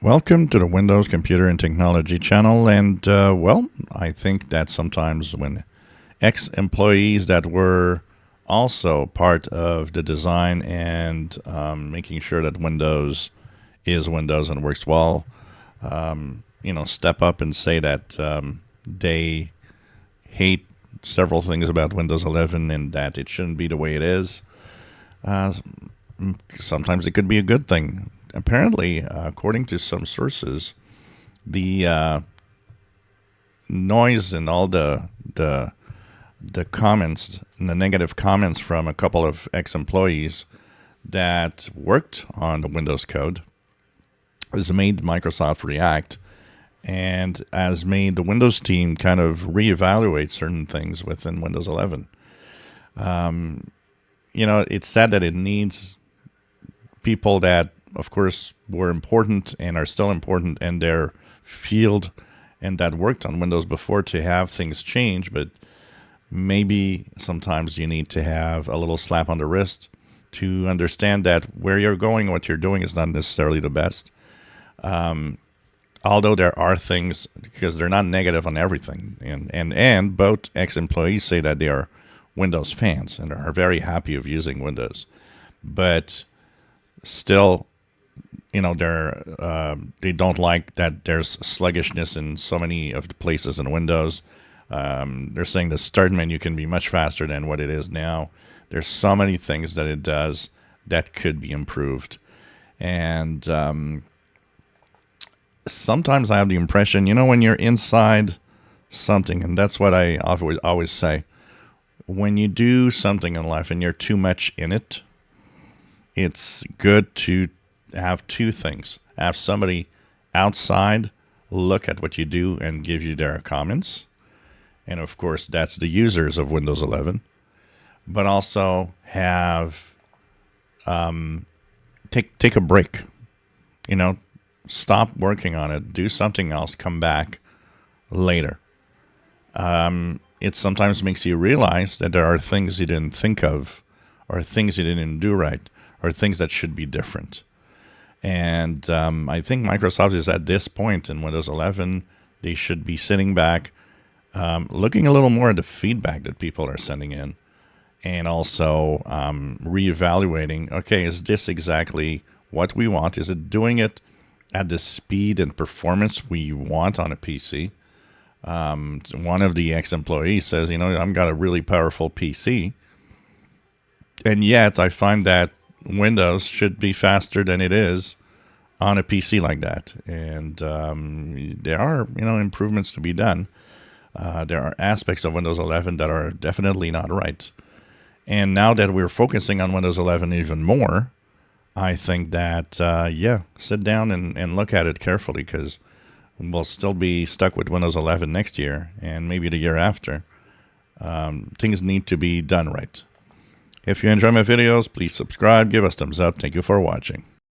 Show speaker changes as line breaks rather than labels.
Welcome to the Windows Computer and Technology channel. And, well, I think that sometimes when ex-employees that were also part of the design and making sure that Windows is Windows and works well, step up and say that they hate several things about Windows 11 and that it shouldn't be the way it is. Uh, Sometimes it could be a good thing. Apparently, according to some sources, the noise and all the comments, and the negative comments from a couple of ex-employees that worked on the Windows code has made Microsoft react and has made the Windows team kind of reevaluate certain things within Windows 11. It's sad that it needs people that, of course, were important and are still important in their field and that worked on Windows before to have things change, but maybe sometimes you need to have a little slap on the wrist to understand that where you're going, what you're doing is not necessarily the best. Although there are things, because they're not negative on everything, and both ex-employees say that they are Windows fans and are very happy of using Windows, but still, they don't like that there's sluggishness in so many of the places in Windows. They're saying the start menu can be much faster than what it is now. There's so many things that it does that could be improved. And sometimes I have the impression, when you're inside something, and that's what I always say, when you do something in life and you're too much in it, it's good to have two things. Have somebody outside look at what you do and give you their comments. And of course, that's the users of Windows 11. But also have take a break. Stop working on it. Do something else. Come back later. It sometimes makes you realize that there are things you didn't think of, or things you didn't do right, or things that should be different. And I think Microsoft is at this point in Windows 11. They should be sitting back, looking a little more at the feedback that people are sending in, and also reevaluating, okay, is this exactly what we want? Is it doing it at the speed and performance we want on a PC? One of the ex-employees says, I've got a really powerful PC, and yet I find that Windows should be faster than it is on a PC like that. And there are, improvements to be done. There are aspects of Windows 11 that are definitely not right. And now that we're focusing on Windows 11 even more, I think that, sit down and look at it carefully, because we'll still be stuck with Windows 11 next year and maybe the year after. Things need to be done right. If you enjoy my videos, please subscribe, give us thumbs up. Thank you for watching.